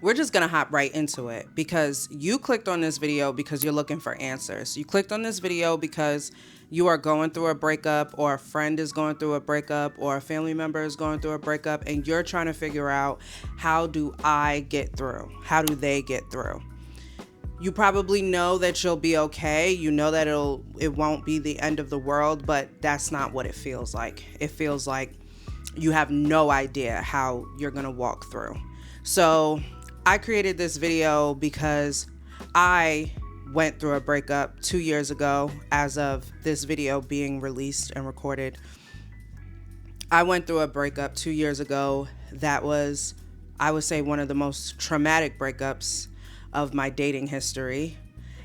we're just going to hop right into it because you clicked on this video because you're looking for answers. You clicked on this video because you are going through a breakup, or a friend is going through a breakup, or a family member is going through a breakup, and you're trying to figure out, how do I get through? How do they get through? You probably know that you'll be okay. You know that it won't be the end of the world, but that's not what it feels like. It feels like you have no idea how you're going to walk through. So I created this video because I went through a breakup 2 years ago, as of this video being released and recorded. I went through a breakup 2 years ago that was, I would say, one of the most traumatic breakups of my dating history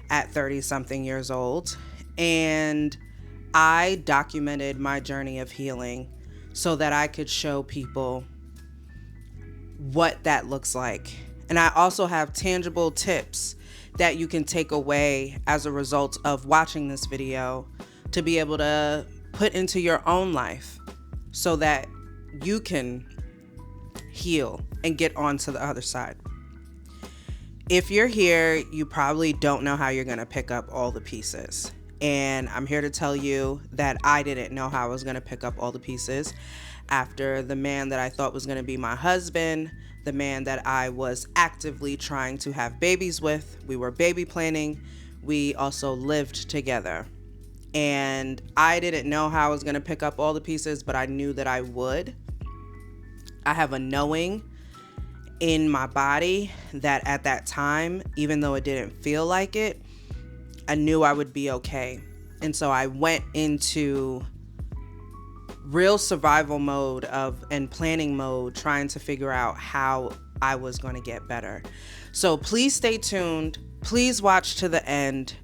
at 30 something years old. And I documented my journey of healing so that I could show people what that looks like. And I also have tangible tips that you can take away as a result of watching this video to be able to put into your own life so that you can heal and get on to the other side. If you're here, you probably don't know how you're going to pick up all the pieces. And I'm here to tell you that I didn't know how I was going to pick up all the pieces after the man that I thought was going to be my husband, the man that I was actively trying to have babies with. We were baby planning. We also lived together. And I didn't know how I was going to pick up all the pieces, but I knew that I would. I have a knowing in my body that at that time, even though it didn't feel like it, I knew I would be okay. And so I went into real survival mode and planning mode, trying to figure out how I was going to get better. So please stay tuned. Please watch to the end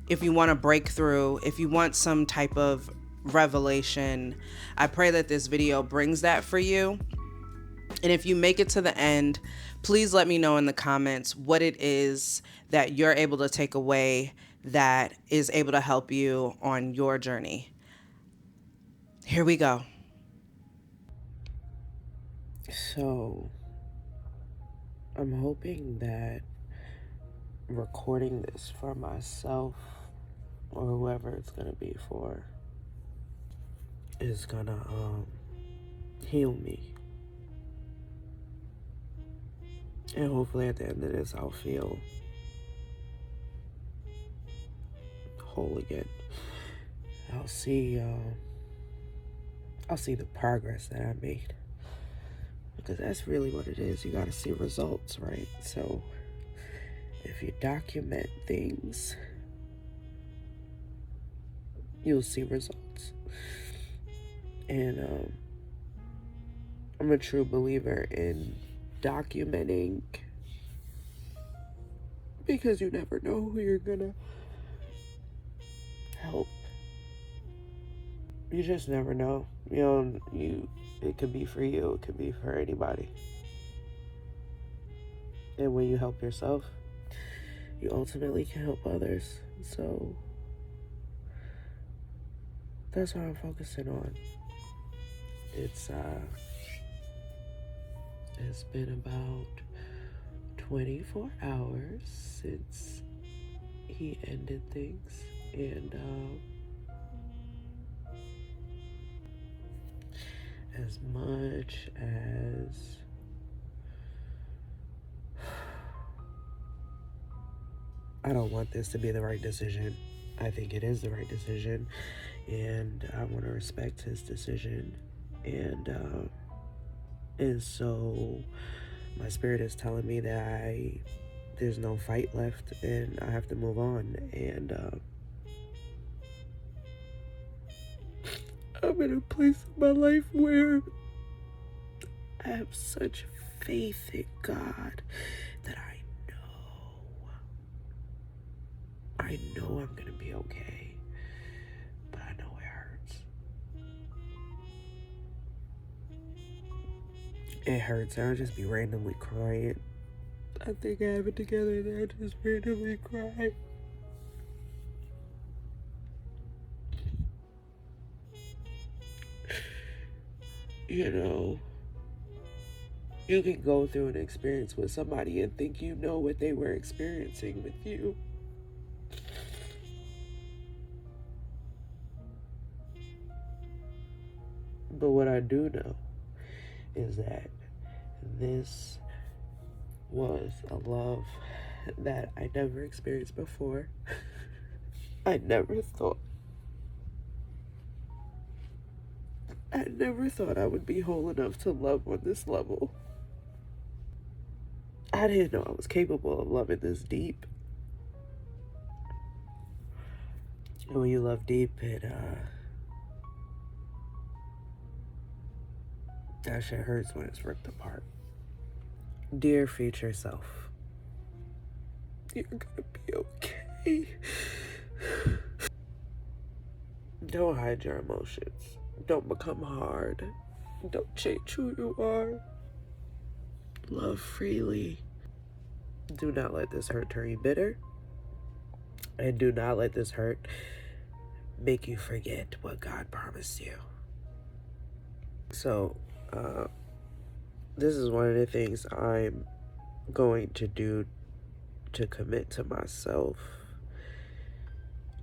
if you want to break through, if you want some type of revelation. I pray that this video brings that for you. And if you make it to the end, please let me know in the comments what it is that you're able to take away that is able to help you on your journey. Here we go. So, I'm hoping that recording this for myself, or whoever it's gonna be for, is gonna heal me. And hopefully at the end of this, I'll feel whole again. I'll see the progress that I made, because that's really what it is. You gotta see results, right? So if you document things, you'll see results. And I'm a true believer in documenting, because you never know who you're gonna help. You just never know. It could be for you, it could be for anybody. And when you help yourself, you ultimately can help others. So that's what I'm focusing on. It's been about 24 hours since he ended things, and as much as I don't want this to be the right decision, I think it is the right decision, and I want to respect his decision. And so my spirit is telling me that there's no fight left, and I have to move on. And I'm in a place in my life where I have such faith in God that I know I'm gonna be okay, but I know it hurts. It hurts, and I'll just be randomly crying. I think I have it together, and I just randomly cry. You can go through an experience with somebody and think you know what they were experiencing with you. But what I do know is that this was a love that I never experienced before. I never thought I would be whole enough to love on this level. I didn't know I was capable of loving this deep. And when you love deep, that shit hurts when it's ripped apart. Dear future self, you're gonna be okay. Don't hide your emotions. Don't become hard. Don't change who you are. Love freely. Do not let this hurt turn you bitter. And do not let this hurt make you forget what God promised you. So, this is one of the things I'm going to do to commit to myself.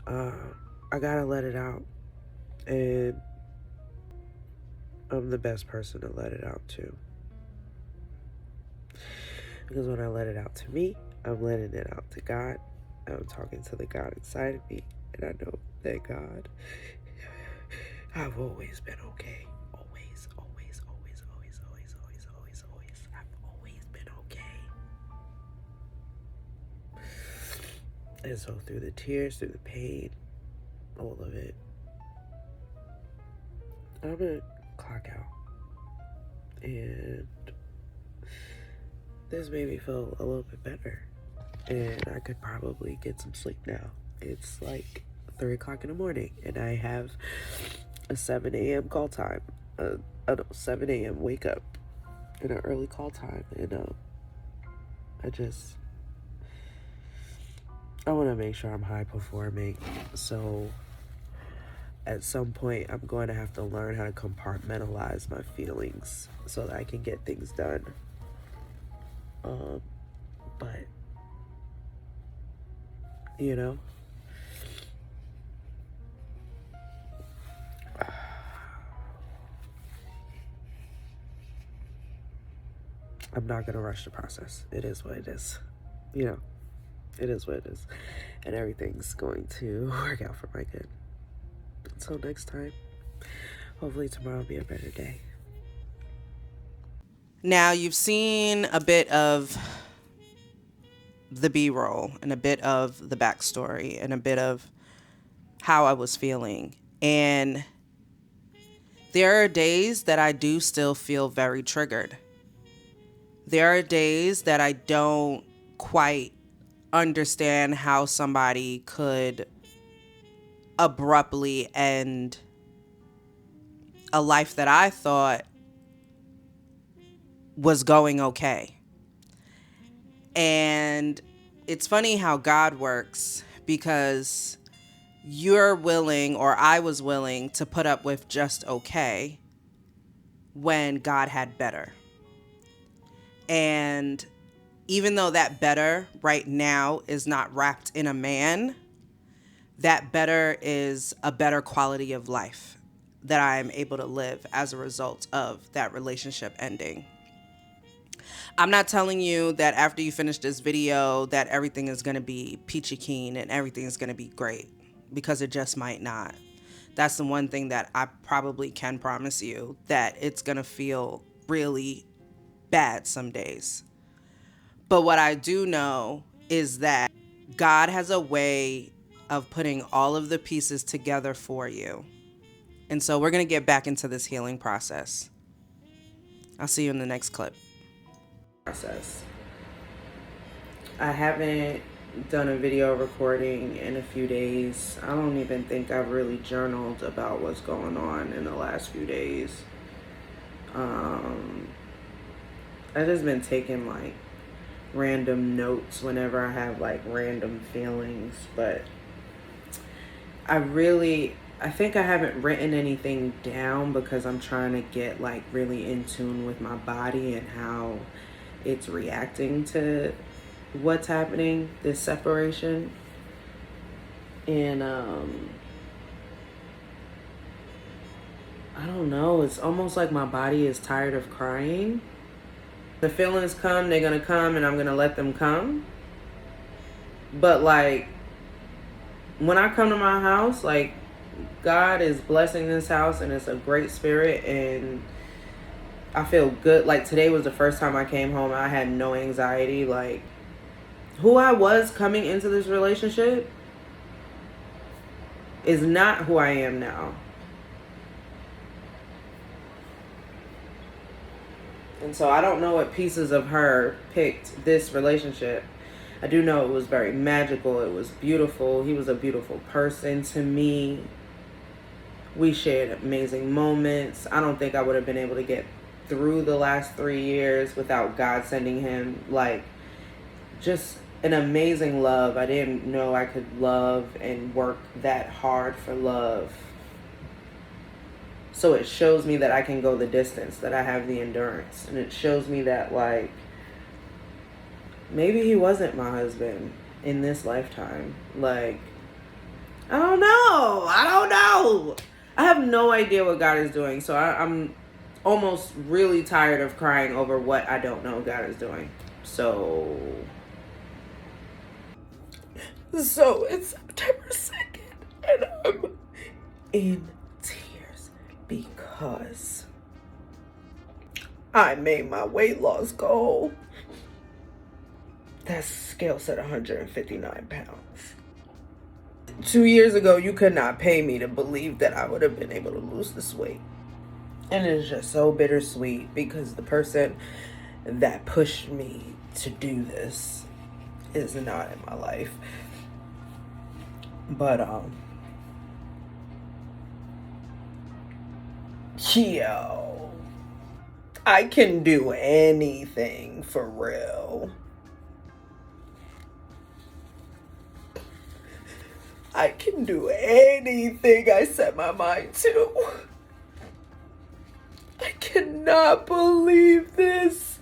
I gotta let it out. And I'm the best person to let it out to. Because when I let it out to me, I'm letting it out to God. I'm talking to the God inside of me. And I know that God, I've always been okay. Always, always, always, always, always, always, always, always. I've always been okay. And so through the tears, through the pain, all of it, I'm gonna clock out. And this made me feel a little bit better. And I could probably get some sleep now. It's like 3 o'clock in the morning, and I have a 7 a.m. call time. 7 a.m. wake up and an early call time. And I want to make sure I'm high performing. So at some point, I'm going to have to learn how to compartmentalize my feelings so that I can get things done. But, you know, I'm not going to rush the process. It is what it is. You know, it is what it is. And everything's going to work out for my good. Until next time, hopefully tomorrow will be a better day. Now, you've seen a bit of the B-roll and a bit of the backstory and a bit of how I was feeling. And there are days that I do still feel very triggered. There are days that I don't quite understand how somebody could abruptly end a life that I thought was going okay. And it's funny how God works, because you're willing, or I was willing, to put up with just okay when God had better. And even though that better right now is not wrapped in a man, that better is a better quality of life that I am able to live as a result of that relationship ending. I'm not telling you that after you finish this video that everything is going to be peachy keen and everything is going to be great, because it just might not. That's the one thing that I probably can promise you, that it's going to feel really bad some days. But what I do know is that God has a way of putting all of the pieces together for you. And so we're going to get back into this healing process. I'll see you in the next clip. I haven't done a video recording in a few days. I don't even think I've really journaled about what's going on in the last few days. I've just been taking like random notes whenever I have like random feelings, but I really I think I haven't written anything down because I'm trying to get like really in tune with my body and how it's reacting to what's happening, this separation. And I don't know, it's almost like my body is tired of crying. The feelings come, they're gonna come, and I'm gonna let them come. But like when I come to my house, like God is blessing this house and it's a great spirit and I feel good. Like today was the first time I came home. I had no anxiety. Like who I was coming into this relationship is not who I am now. And so I don't know what pieces of her picked this relationship. I do know it was very magical. It was beautiful. He was a beautiful person to me. We shared amazing moments. I don't think I would have been able to get through the last 3 years without God sending him like just an amazing love. I didn't know I could love and work that hard for love. So it shows me that I can go the distance, that I have the endurance. And it shows me that like maybe he wasn't my husband in this lifetime. Like I don't know. I have no idea what God is doing. So I'm almost really tired of crying over what I don't know God is doing. So it's September 2nd and I'm in tears because I made my weight loss goal. That scale said 159 pounds. 2 years ago, you could not pay me to believe that I would have been able to lose this weight. And it's just so bittersweet because the person that pushed me to do this is not in my life. But, yo, I can do anything for real. I can do anything I set my mind to. I cannot believe this.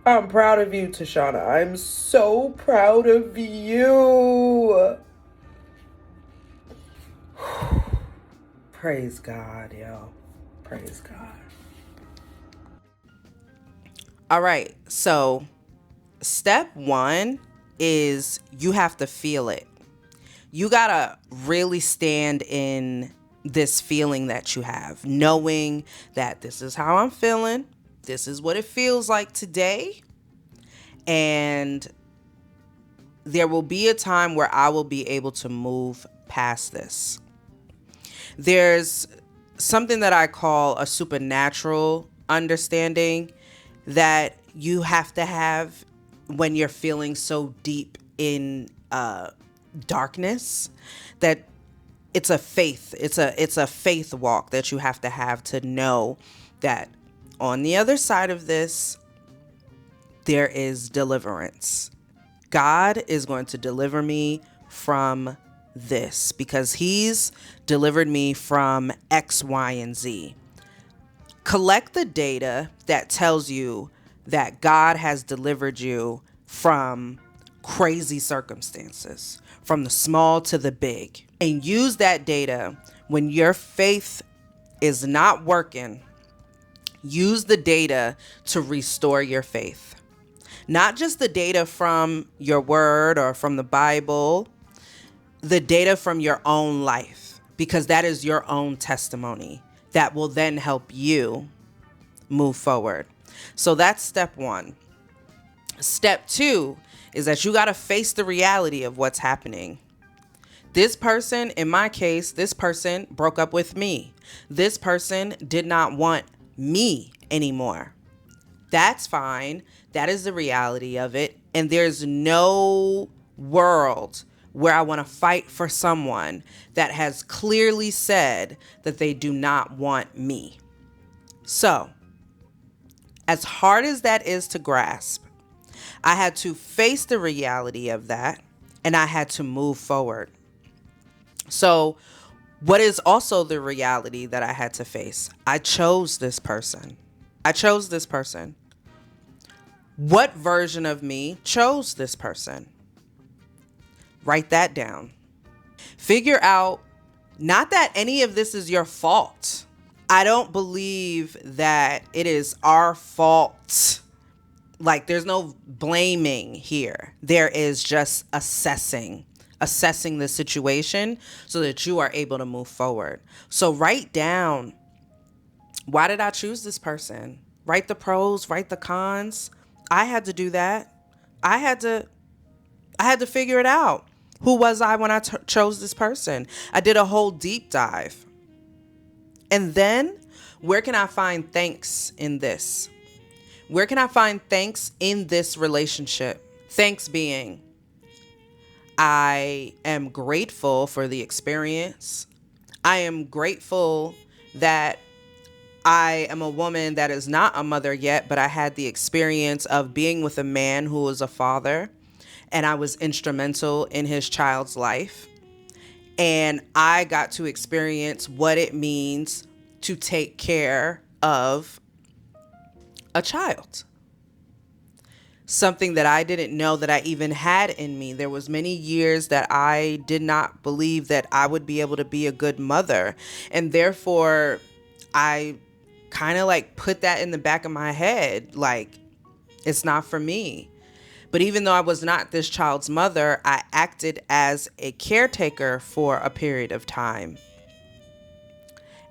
I'm proud of you, Tashana. I'm so proud of you. Praise God, yo. Praise God. All right, so step one is you have to feel it. You gotta really stand in this feeling that you have, knowing that this is how I'm feeling. This is what it feels like today. And there will be a time where I will be able to move past this. There's something that I call a supernatural understanding that you have to have when you're feeling so deep in darkness, that it's a faith. It's a faith walk that you have to know that on the other side of this, there is deliverance. God is going to deliver me from this because he's delivered me from X, Y, and Z. Collect the data that tells you that God has delivered you from crazy circumstances, from the small to the big, and use that data when your faith is not working. Use the data to restore your faith. Not just the data from your word or from the Bible, the data from your own life, because that is your own testimony that will then help you move forward. So that's step one. Step two is that you got to face the reality of what's happening. This person, in my case, this person broke up with me. This person did not want me anymore. That's fine. That is the reality of it. And there's no world where I want to fight for someone that has clearly said that they do not want me. So, as hard as that is to grasp, I had to face the reality of that and I had to move forward. So, what is also the reality that I had to face? I chose this person. I chose this person. What version of me chose this person? Write that down. Figure out, not that any of this is your fault. I don't believe that it is our fault. Like, there's no blaming here. There is just assessing the situation so that you are able to move forward. So write down, why did I choose this person? Write the pros, write the cons. I had to do that. I had to figure it out. Who was I when I chose this person? I did a whole deep dive. And then, where can I find thanks in this? Where can I find thanks in this relationship? Thanks being, I am grateful for the experience. I am grateful that I am a woman that is not a mother yet, but I had the experience of being with a man who was a father, and I was instrumental in his child's life. And I got to experience what it means to take care of a child. Something that I didn't know that I even had in me. There was many years that I did not believe that I would be able to be a good mother. And therefore, I kind of like put that in the back of my head, like, it's not for me. But even though I was not this child's mother, I acted as a caretaker for a period of time.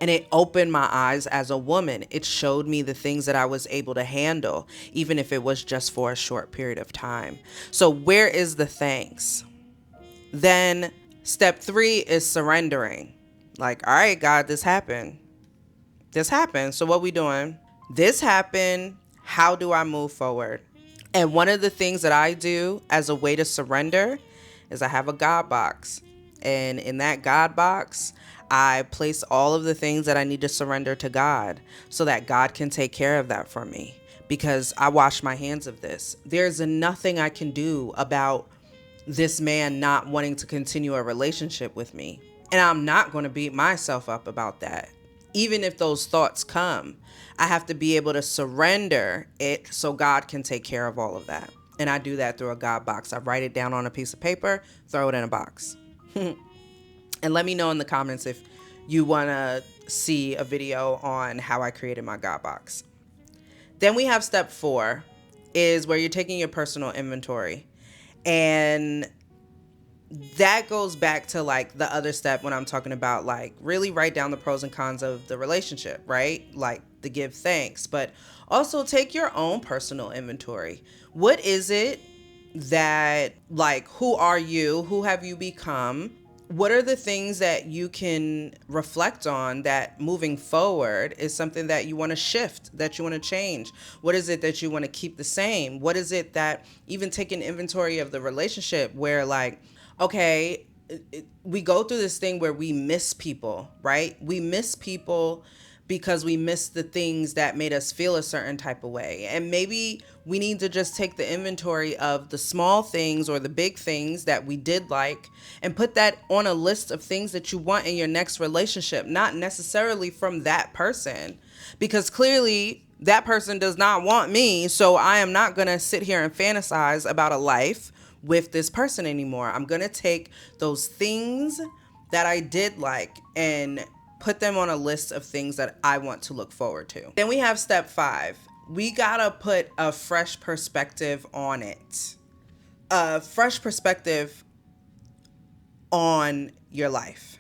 And it opened my eyes as a woman. It showed me the things that I was able to handle, even if it was just for a short period of time. So where is the thanks? Then step 3 is surrendering. Like, all right, God, this happened. This happened. So what we doing? This happened. How do I move forward? And one of the things that I do as a way to surrender is I have a God box. And in that God box, I place all of the things that I need to surrender to God so that God can take care of that for me, because I wash my hands of this. There's nothing I can do about this man not wanting to continue a relationship with me. And I'm not going to beat myself up about that. Even if those thoughts come, I have to be able to surrender it so God can take care of all of that. And I do that through a God box. I write it down on a piece of paper, throw it in a box. And let me know in the comments if you want to see a video on how I created my God box. Then we have step 4 is where you're taking your personal inventory. And that goes back to like the other step when I'm talking about like really write down the pros and cons of the relationship, right? Like the give thanks, but also take your own personal inventory. What is it that, like, who are you? Who have you become? What are the things that you can reflect on that moving forward is something that you want to shift, that you want to change? What is it that you want to keep the same? What is it that, even take an inventory of the relationship where like, okay, we go through this thing where we miss people, right? We miss people because we miss the things that made us feel a certain type of way. And maybe we need to just take the inventory of the small things or the big things that we did like and put that on a list of things that you want in your next relationship, not necessarily from that person, because clearly that person does not want me. So I am not going to sit here and fantasize about a life with this person anymore. I'm going to take those things that I did like and put them on a list of things that I want to look forward to. Then we have step 5. We gotta put a fresh perspective on it. A fresh perspective on your life.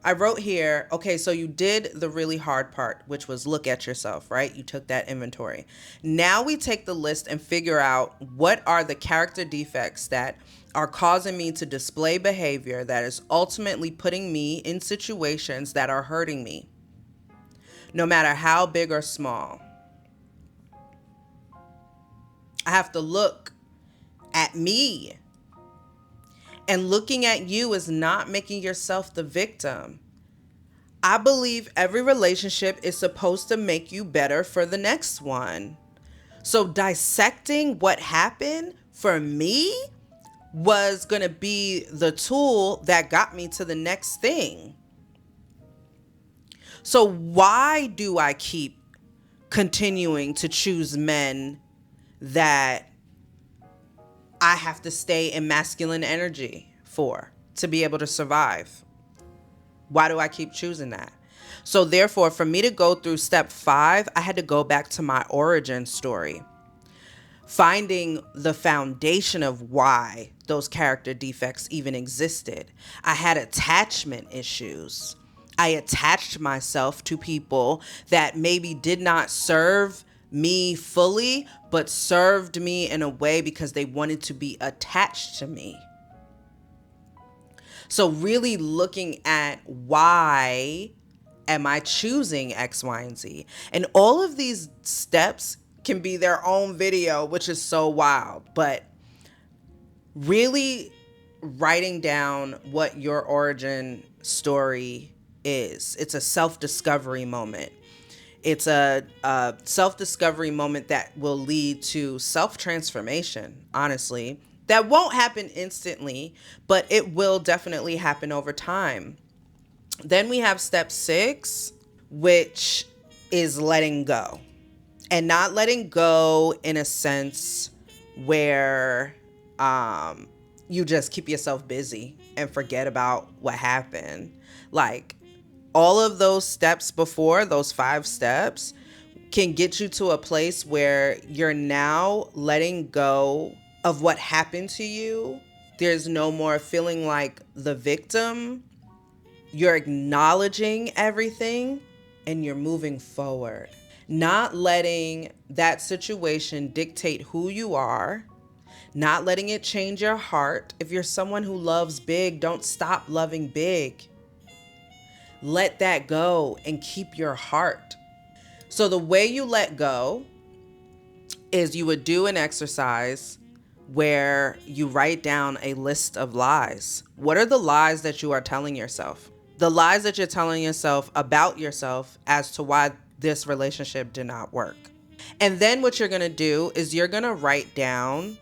I wrote here, okay, so you did the really hard part, which was look at yourself, right? You took that inventory. Now we take the list and figure out what are the character defects that are causing me to display behavior that is ultimately putting me in situations that are hurting me, no matter how big or small. I have to look at me. And looking at you is not making yourself the victim. I believe every relationship is supposed to make you better for the next one. So dissecting what happened for me was going to be the tool that got me to the next thing. So why do I keep continuing to choose men that I have to stay in masculine energy for to be able to survive? Why do I keep choosing that? So therefore, for me to go through step 5, I had to go back to my origin story, finding the foundation of why those character defects even existed. I had attachment issues. I attached myself to people that maybe did not serve me fully, but served me in a way because they wanted to be attached to me. So really looking at why am I choosing X, Y, and Z? And all of these steps can be their own video, which is so wild. But really writing down what your origin story is. It's a self-discovery moment. It's a self-discovery moment that will lead to self-transformation, honestly. That won't happen instantly, but it will definitely happen over time. Then we have step 6, which is letting go. And not letting go in a sense where you just keep yourself busy and forget about what happened. Like, all of those steps before, those 5 steps, can get you to a place where you're now letting go of what happened to you. There's no more feeling like the victim. You're acknowledging everything and you're moving forward. Not letting that situation dictate who you are. Not letting it change your heart. If you're someone who loves big, don't stop loving big. Let that go and keep your heart. So the way you let go is you would do an exercise where you write down a list of lies. What are the lies that you are telling yourself? The lies that you're telling yourself about yourself as to why this relationship did not work. And then what you're going to do is you're going to write down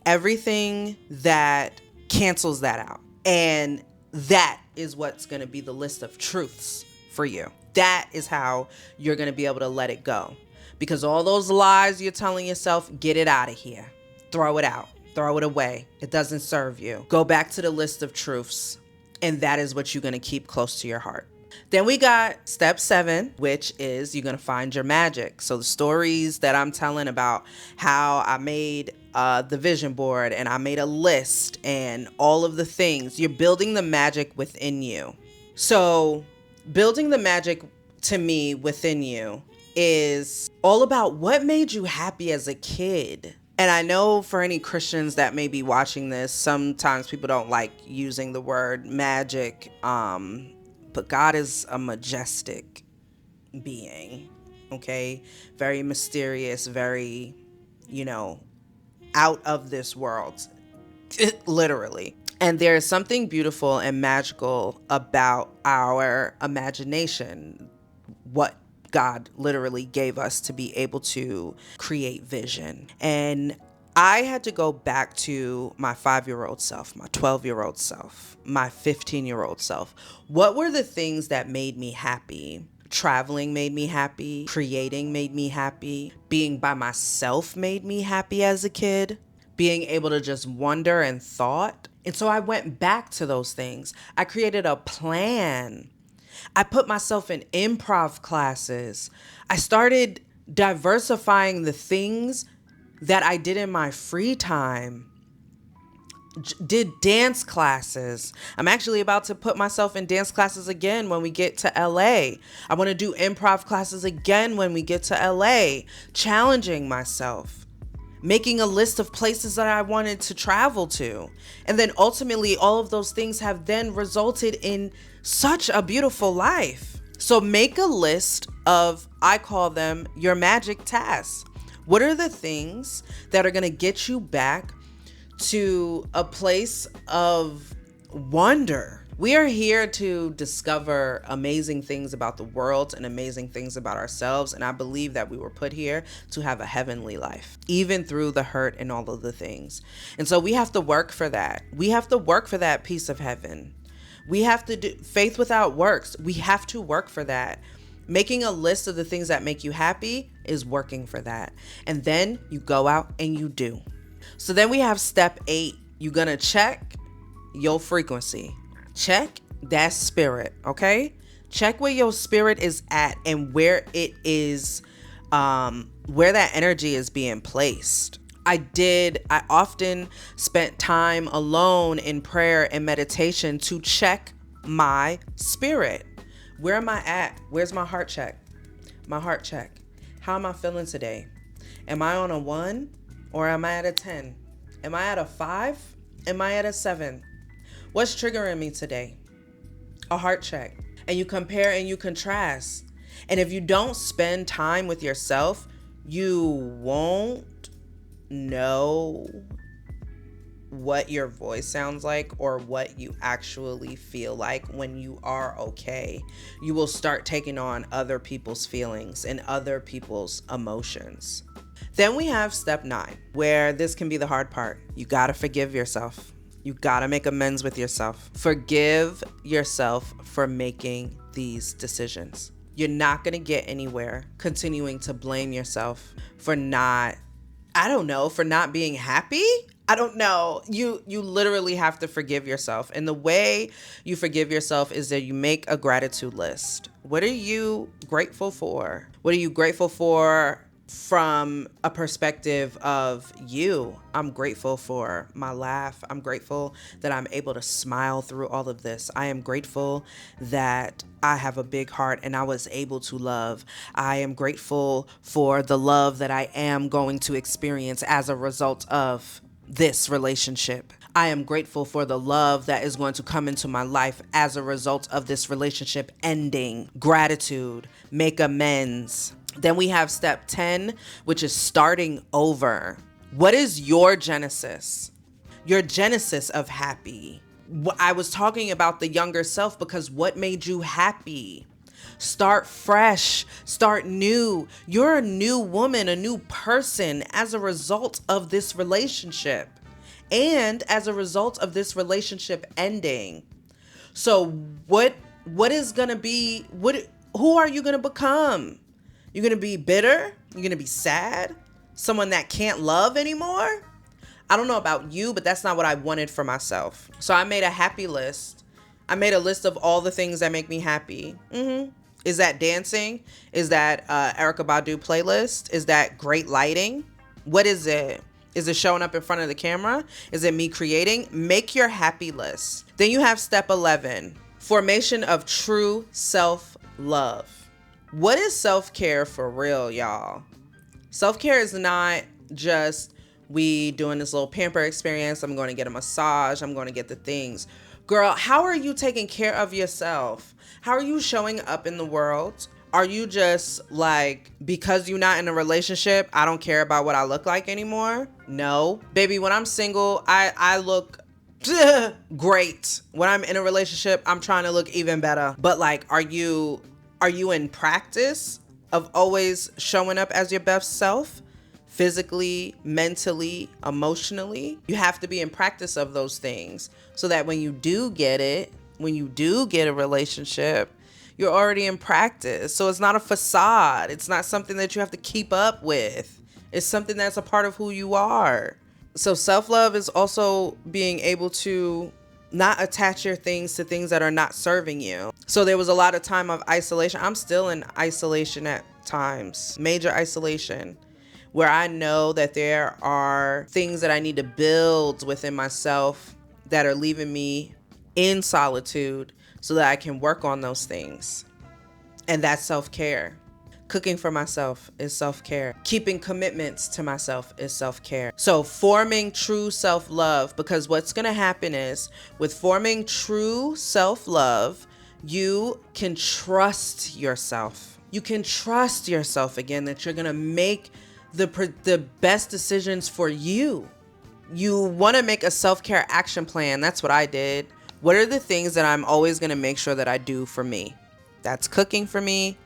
everything that cancels that out. And that is what's going to be the list of truths for you. That is how you're going to be able to let it go. Because all those lies you're telling yourself, get it out of here. Throw it out. Throw it away. It doesn't serve you. Go back to the list of truths. And that is what you're going to keep close to your heart. Then we got step 7, which is you're going to find your magic. So the stories that I'm telling about how I made the vision board and I made a list and all of the things, you're building the magic within you. So building the magic to me within you is all about what made you happy as a kid. And I know for any Christians that may be watching this, sometimes people don't like using the word magic, but God is a majestic being, okay? Very mysterious, very, out of this world, literally. And there's something beautiful and magical about our imagination, what God literally gave us to be able to create vision. And I had to go back to my 5-year-old self, my 12-year-old self, my 15-year-old self. What were the things that made me happy? Traveling made me happy. Creating made me happy. Being by myself made me happy as a kid. Being able to just wonder and thought. And so I went back to those things. I created a plan. I put myself in improv classes. I started diversifying the things that I did in my free time. Did dance classes. I'm actually about to put myself in dance classes again when we get to LA. I want to do improv classes again when we get to LA. Challenging myself. Making a list of places that I wanted to travel to. And then ultimately all of those things have then resulted in such a beautiful life. So make a list of, I call them your magic tasks. What are the things that are going to get you back to a place of wonder? We are here to discover amazing things about the world and amazing things about ourselves. And I believe that we were put here to have a heavenly life, even through the hurt and all of the things. And so we have to work for that. We have to work for that piece of heaven. We have to do faith without works. We have to work for that. Making a list of the things that make you happy is working for that. And then you go out and you do. So then we have step 8. You're going to check your frequency. Check that spirit, okay? Check where your spirit is at and where it is, where that energy is being placed. I often spent time alone in prayer and meditation to check my spirit. Where am I at? Where's my heart check? My heart check. How am I feeling today? Am I on a 1 or am I at a 10? Am I at a 5? Am I at a 7? What's triggering me today? A heart check. And you compare and you contrast. And if you don't spend time with yourself, you won't know what your voice sounds like or what you actually feel like when you are okay. You will start taking on other people's feelings and other people's emotions. Then we have step 9, where this can be the hard part. You gotta forgive yourself. You gotta make amends with yourself. Forgive yourself for making these decisions. You're not gonna get anywhere continuing to blame yourself for not being happy. I don't know. You literally have to forgive yourself. And the way you forgive yourself is that you make a gratitude list. What are you grateful for? What are you grateful for from a perspective of you? I'm grateful for my laugh. I'm grateful that I'm able to smile through all of this. I am grateful that I have a big heart and I was able to love. I am grateful for the love that I am going to experience as a result of this relationship. I am grateful for the love that is going to come into my life as a result of this relationship ending. Gratitude, make amends. Then we have step 10, which is starting over. What is your genesis? Your genesis of happy. I was talking about the younger self because what made you happy? Start fresh, start new. You're a new woman, a new person as a result of this relationship and as a result of this relationship ending. So what is going to be, who are you going to become? You're going to be bitter? You're going to be sad? Someone that can't love anymore? I don't know about you, but that's not what I wanted for myself. So I made a happy list. I made a list of all the things that make me happy. Is that dancing? Is that Erykah Badu playlist? Is that great lighting? What is it? Is it showing up in front of the camera? Is it me creating? Make your happy list. Then you have step 11, formation of true self-love. What is self-care for real, y'all? Self-care is not just we doing this little pamper experience. I'm going to get a massage. I'm going to get the things. Girl, how are you taking care of yourself? How are you showing up in the world? Are you just like, because you're not in a relationship, I don't care about what I look like anymore? No. Baby, when I'm single, I look great. When I'm in a relationship, I'm trying to look even better. But like, are you in practice of always showing up as your best self? Physically, mentally, emotionally? You have to be in practice of those things so that when you do get a relationship, you're already in practice. So it's not a facade. It's not something that you have to keep up with. It's something that's a part of who you are. So self-love is also being able to not attach your things to things that are not serving you. So there was a lot of time of isolation. I'm still in isolation at times, major isolation, where I know that there are things that I need to build within myself that are leaving me in solitude so that I can work on those things. And that's self-care. Cooking for myself is self-care. Keeping commitments to myself is self-care. So forming true self-love, because what's going to happen is with forming true self-love, you can trust yourself. You can trust yourself again that you're going to make the best decisions for you. You want to make a self-care action plan. That's what I did. What are the things that I'm always going to make sure that I do for me? That's cooking for me.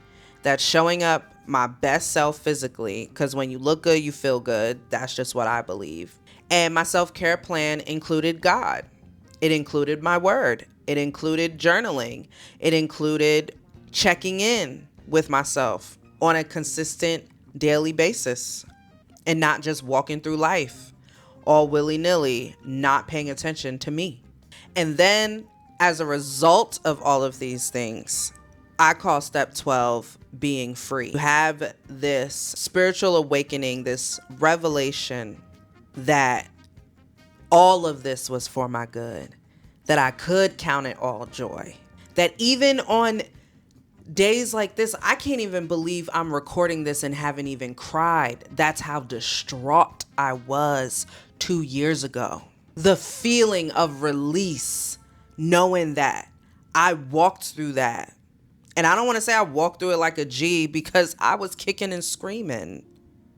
That's showing up my best self physically, because when you look good, you feel good. That's just what I believe. And my self-care plan included God. It included my word. It included journaling. It included checking in with myself on a consistent daily basis and not just walking through life all willy-nilly, not paying attention to me. And then as a result of all of these things, I call step 12 being free. You have this spiritual awakening, this revelation that all of this was for my good, that I could count it all joy, that even on days like this, I can't even believe I'm recording this and haven't even cried. That's how distraught I was 2 years ago. The feeling of release, knowing that I walked through that. And I don't want to say I walked through it like a G, because I was kicking and screaming.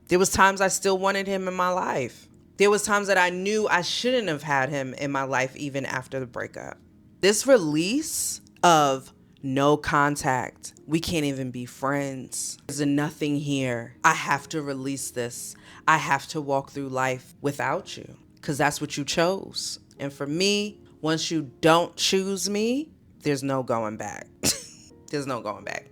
There was times I still wanted him in my life. There was times that I knew I shouldn't have had him in my life even after the breakup. This release of no contact, we can't even be friends, there's nothing here. I have to release this. I have to walk through life without you, because that's what you chose. And for me, once you don't choose me, there's no going back. There's no going back.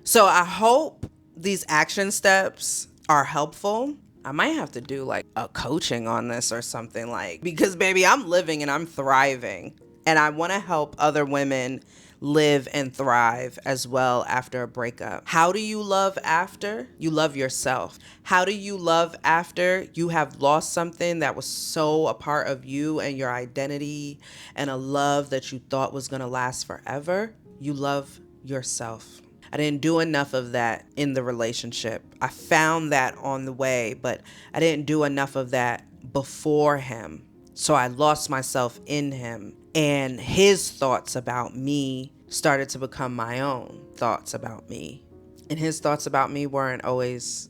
So I hope these action steps are helpful. I might have to do like a coaching on this or something, like, because baby, I'm living and I'm thriving, and I want to help other women live and thrive as well after a breakup. How do you love after? You love yourself. How do you love after you have lost something that was so a part of you and your identity, and a love that you thought was going to last forever? You love yourself. I didn't do enough of that in the relationship. I found that on the way, but I didn't do enough of that before him. So I lost myself in him, and his thoughts about me started to become my own thoughts about me. And his thoughts about me weren't always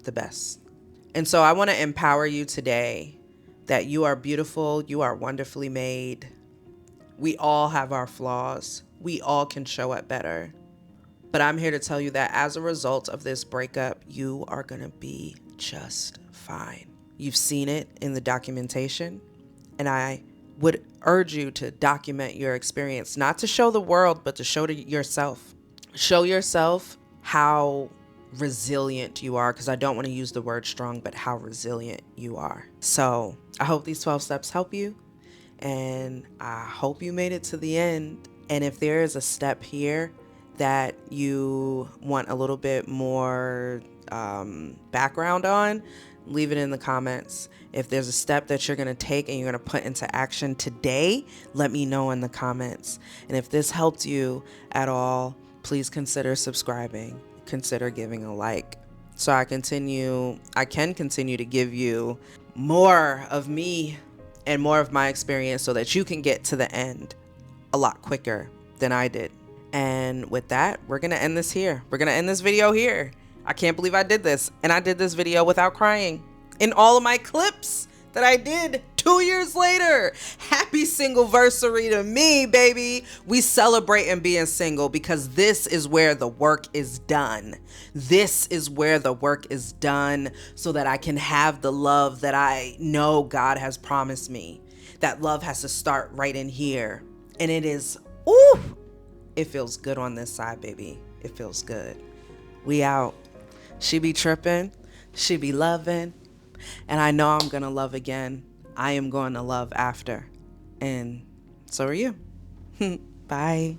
the best. And so I want to empower you today that you are beautiful, you are wonderfully made. We all have our flaws. We all can show up better. But I'm here to tell you that as a result of this breakup, you are going to be just fine. You've seen it in the documentation, and I would urge you to document your experience, not to show the world, but to show to yourself. Show yourself how resilient you are, because I don't want to use the word strong, but how resilient you are. So I hope these 12 steps help you, and I hope you made it to the end. And if there is a step here that you want a little bit more background on, leave it in the comments. If there's a step that you're going to take and you're going to put into action today, let me know in the comments. And if this helped you at all, please consider subscribing. Consider giving a like, so I can continue to give you more of me and more of my experience, so that you can get to the end a lot quicker than I did. And with that, we're going to end this here. We're going to end this video here. I can't believe I did this. And I did this video without crying in all of my clips that I did 2 years later. Happy single-versary to me, baby. We celebrating being single, because this is where the work is done. This is where the work is done, so that I can have the love that I know God has promised me. That love has to start right in here. And it is, ooh, it feels good on this side, baby. It feels good. We out. She be tripping. She be loving. And I know I'm going to love again. I am going to love after. And so are you. Bye.